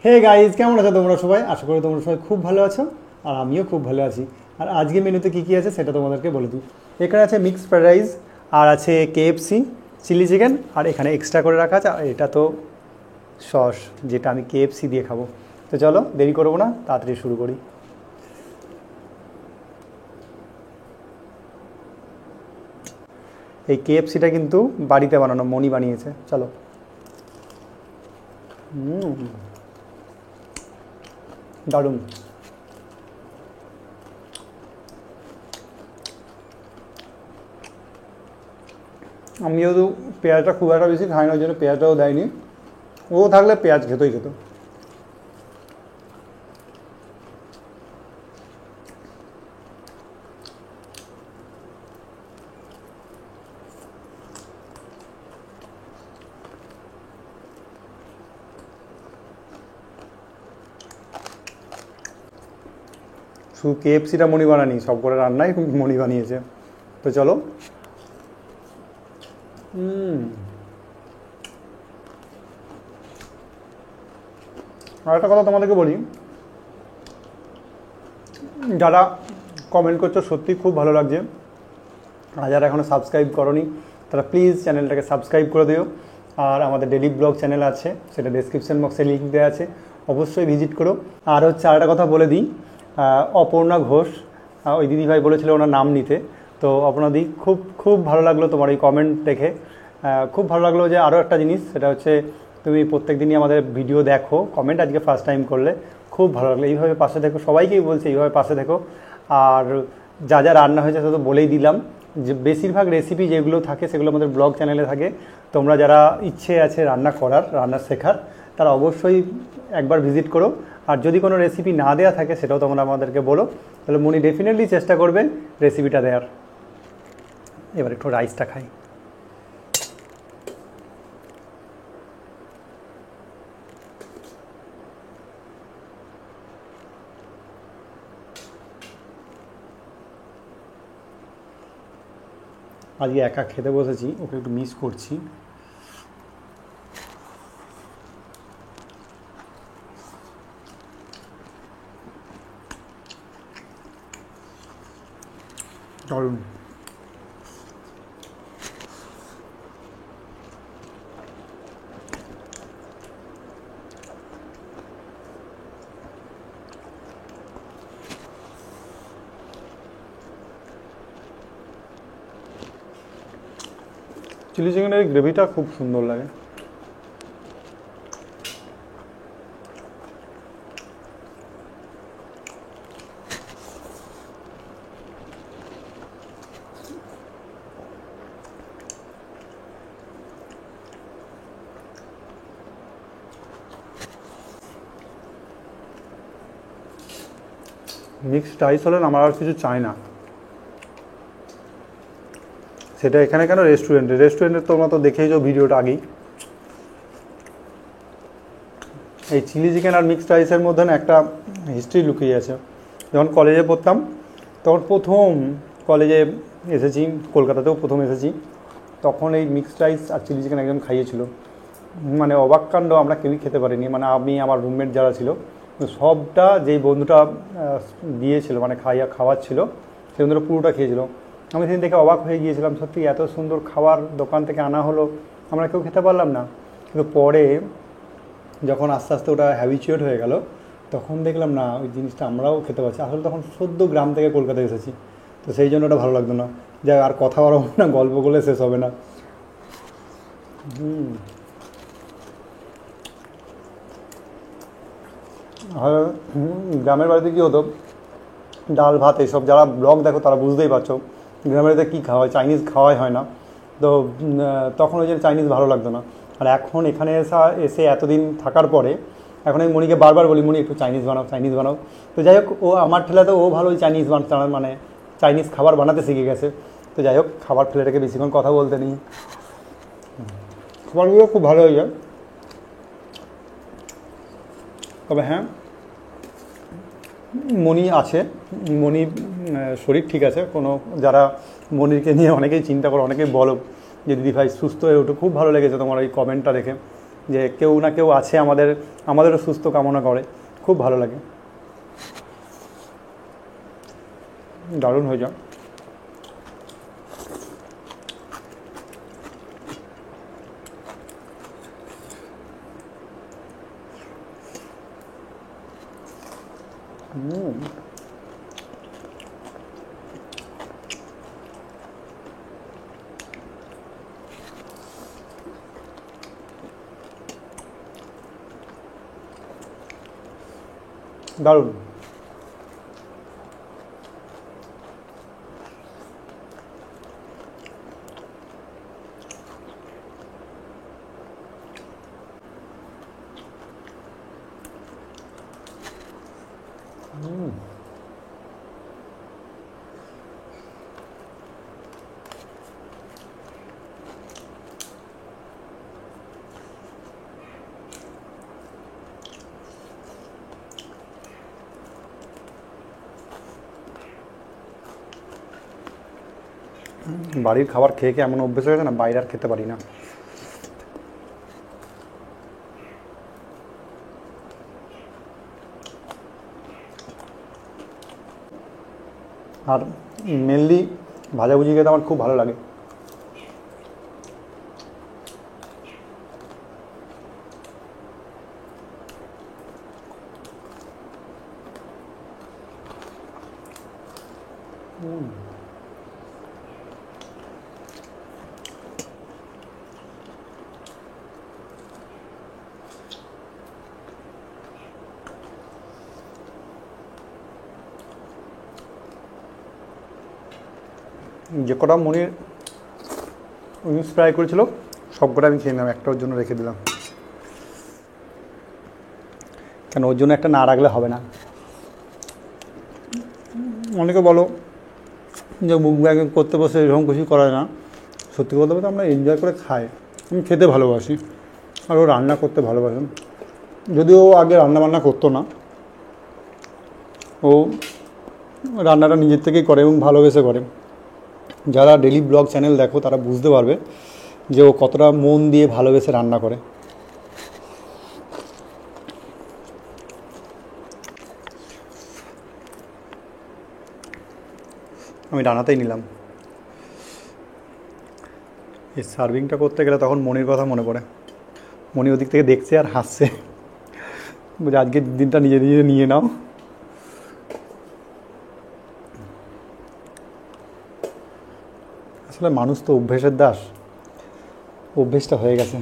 Hey guys, কেমন আছো তোমরা সবাই? আশা করি তোমরা সবাই খুব ভালো আছো, আর আমিও খুব ভালো আছি। আর আজকে মেনুতে কী কী আছে সেটা তোমাদেরকে বলে দিই। এখানে আছে মিক্সড ফ্রাইড রাইস, আর আছে KFC চিলি চিকেন, আর এখানে এক্সট্রা করে রাখা আছে, আর এটা তো সস, যেটা আমি KFC দিয়ে খাবো। তো চলো দেরি করবো না, তাড়াতাড়ি শুরু করি। এই KFCটা কিন্তু বাড়িতে বানানো, মনি বানিয়েছে। চলো। দারুণ। আমি যেহেতু পেঁয়াজটা খুব একটা বেশি খাই না, ওই জন্য পেঁয়াজটাও দেয়নি। ও থাকলে পেঁয়াজ খেতেই খেত। শুধু KFCটা মনি বানানি, সব করে রান্নাই মনি বানিয়েছে। তো চলো। আর একটা কথা তোমাদেরকে বলি, যারা কমেন্ট করছো সত্যি খুব ভালো লাগছে। আর যারা এখনও সাবস্ক্রাইব করোনি তারা প্লিজ চ্যানেলটাকে সাবস্ক্রাইব করে দিও। আর আমাদের ডেলি ব্লগ চ্যানেল আছে, সেটা ডেসক্রিপশন বক্সে লিঙ্ক দেওয়া আছে, অবশ্যই ভিজিট করো। আর হচ্ছে আরেকটা কথা বলে দিই, অপর্ণা ঘোষ, ওই দিদিভাই বলেছিল ওনার নাম নিতে। তো অপর্ণাদি, খুব খুব ভালো লাগলো তোমার এই কমেন্ট দেখে। খুব ভালো লাগলো যে আরও একটা জিনিস, সেটা হচ্ছে তুমি প্রত্যেক দিনই আমাদের ভিডিও দেখো, কমেন্ট আজকে ফার্স্ট টাইম করলে, খুব ভালো লাগলো। এইভাবে পাশে দেখো, সবাইকেই বলছে এইভাবে পাশে দেখো। আর যা যা রান্না হয়েছে সেটা তো বলেই দিলাম, যে বেশিরভাগ রেসিপি যেগুলো থাকে সেগুলো আমাদের ব্লগ চ্যানেলে থাকে। তোমরা যারা ইচ্ছে আছে রান্না করার, রান্না শেখার, তারা অবশ্যই একবার ভিজিট করো। আর যদি কোনো রেসিপি না দেওয়া থাকে সেটাও তোমরা আমাদেরকে বলো, তাহলে মনি ডেফিনেটলি চেষ্টা করবে রেসিপিটা দেওয়ার। এবার একটু রাইসটা খাই। আজকে একা খেতে বসেছি, ওকে একটু মিস করছি। দারুণ। চিলি চিকেনের গ্রেভিটা খুব সুন্দর লাগে। মিক্সড রাইস হলে আমার আর কিছু চাই না। সেটা এখানে কেন, রেস্টুরেন্টে তোমরা তো দেখেইছো ভিডিওটা আগেই। এই চিলি চিকেন আর মিক্সড রাইসের মধ্যে না একটা হিস্ট্রি লুকিয়ে আছে। যখন কলেজে পড়তাম তখন প্রথম কলেজে এসেছি, কলকাতাতেও প্রথম এসেছি, তখন এই মিক্সড রাইস আর চিলি চিকেন একদম খাইয়েছিল। মানে অবাক কাণ্ড, আমরা কেউই খেতে পারিনি। মানে আমি, আমার রুমমেট যারা ছিল, সবটা যেই বন্ধুটা দিয়েছিল, মানে খাওয়াচ্ছিল, সেই বন্ধুটা পুরোটা খেয়েছিল। আমি সেদিন দেখে অবাক হয়ে গিয়েছিলাম, সত্যি এত সুন্দর খাবার দোকান থেকে আনা হলো, আমরা কেউ খেতে পারলাম না। কিন্তু পরে যখন আস্তে আস্তে ওটা হ্যাবিচুয়েট হয়ে গেল, তখন দেখলাম না ওই জিনিসটা আমরাও খেতে পারছি। আসলে তখন সদ্য গ্রাম থেকে কলকাতায় এসেছি, তো সেই জন্য ওটা ভালো লাগতো না। যাই, আর কথা বলা না, গল্প করলে শেষ হবে না। আর গ্রামের বাড়িতে কী হতো, ডাল ভাত এইসব, যারা ব্লগ দেখো তারা বুঝতেই পারছো গ্রামের বাড়িতে কী খাওয়া হয়, চাইনিজ খাওয়াই হয় না। তো তখন ওই যে চাইনিজ ভালো লাগতো না। আর এখন এখানে এসে এতদিন থাকার পরে এখন আমি মনিকে বারবার বলি, মনি একটু চাইনিজ বানাও, চাইনিজ বানাও। তো যাই হোক, ও আমার ঠেলাতে ও ভালোই চাইনিজ মানে চাইনিজ খাবার বানাতে শিখে গেছে। তো যাই হোক, খাবার ফেলে রেখে বেশিক্ষণ কথা বলতে নেই, খাবারগুলো খুব ভালো হয়ে যায়। তবে হ্যাঁ, মনি আছে, মনির শরীর ঠিক আছে। কোনো যারা মনিরকে নিয়ে অনেকেই চিন্তা করো, অনেকেই বলো যে দিদিভাই সুস্থ হয়ে ওঠে। খুব ভালো লেগেছে তোমার এই কমেন্টটা দেখে। যে কেউ না কেউ আছে আমাদেরও সুস্থ কামনা করে, খুব ভালো লাগে। দারুণ হয়ে যায়। দারুণ। বাড়ির খাবার খেয়ে খেয়ে এমন অভ্যেস হয়ে গেছে না, বাইরে আর খেতে পারি না। আর মেনলি ভাজাভুজি খেতে আমার খুব ভালো লাগে। যে কটা মনির উইংস ফ্রাই করেছিল সব কটা আমি খেয়ে নিলাম, একটা ওর জন্য রেখে দিলাম, কেন ওর জন্য একটা না রাখলে হবে না। অনেকে বলো যে মুখ ব্যাগ করতে বসে এরকম কিছু করা যায় না, সত্যি কথা বলতে আমরা এনজয় করে খাই। আমি খেতে ভালোবাসি আর ও রান্না করতে ভালোবাসেন, যদিও ও আগে রান্নাবান্না করতো না, ও রান্নাটা নিজের থেকেই করে এবং ভালোবেসে করে। যারা ডেলি ব্লগ চ্যানেল দেখো তারা বুঝতে পারবে যে ও কতটা মন দিয়ে ভালোবেসে রান্না করে। আমি ডানাতেই নিলাম। এই সার্ভিংটা করতে গেলে তখন মনির কথা মনে পড়ে। মনি ওদিক থেকে দেখছে আর হাসছে, বলছে আজকের দিনটা নিজে নিজে নিয়ে নাও। আসলে মানুষ তো অভ্যেসের দাস, অভ্যেসটা হয়ে গেছে।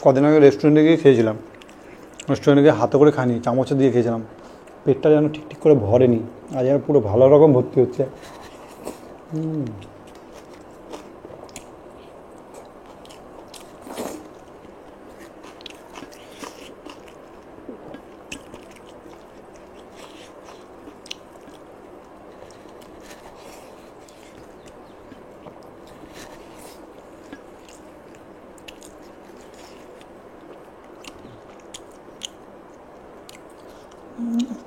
কদিন আগে রেস্টুরেন্টে গিয়ে খেয়েছিলাম, রেস্টুরেন্টে গিয়ে হাতে করে খাইনি, চামচে দিয়ে খেয়েছিলাম। পেটটা যেন ঠিক করে ভরেনি, আর যেন পুরো ভালো রকম ভর্তি হচ্ছে।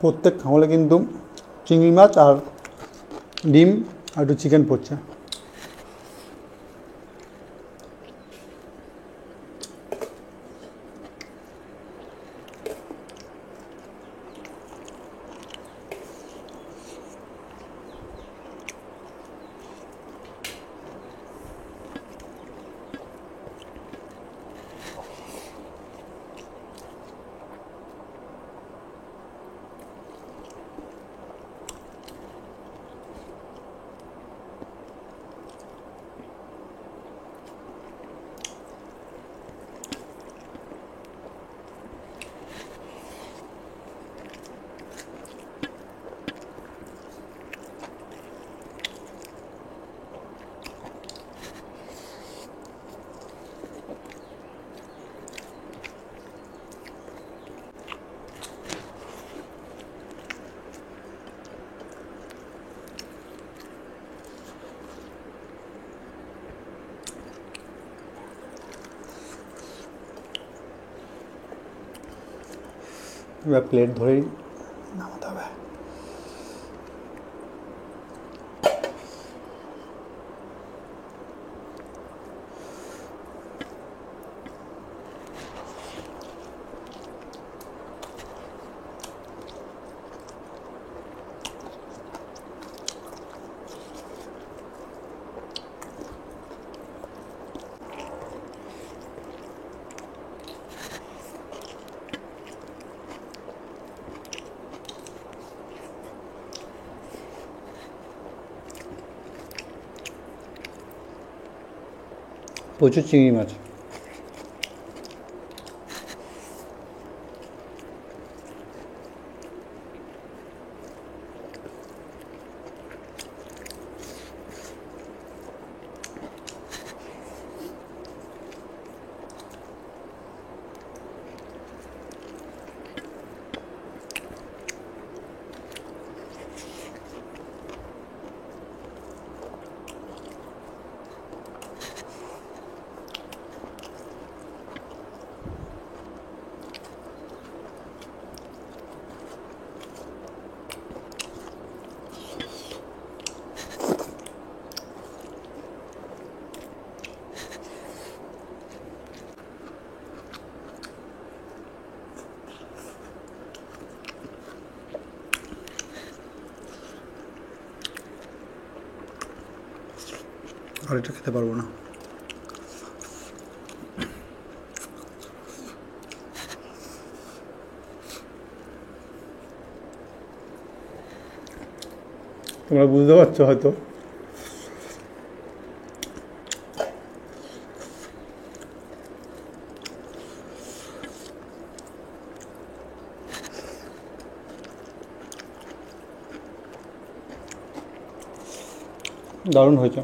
প্রত্যেক খাওয়ালে কিন্তু চিংড়ি মাছ আর ডিম আর একটু চিকেন পড়ছে। এবার প্লেট ধরেই নামাতে হবে। প্রচুর চিংড়ি মাছ। আর এটা খেতে পারবো না। তোমরা বুঝতে পারছো হয়তো। দারুণ হয়েছে।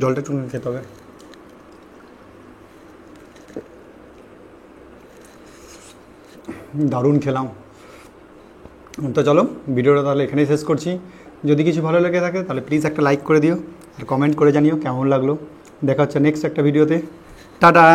জলটা একটু খেতে হবে। দারুণ খেলাম। তো চলো ভিডিওটা তাহলে এখানেই শেষ করছি। যদি কিছু ভালো লেগে থাকে তাহলে প্লিজ একটা লাইক করে দিও আর কমেন্ট করে জানিও কেমন লাগলো। দেখা হচ্ছে নেক্সট একটা ভিডিওতে। টাটা।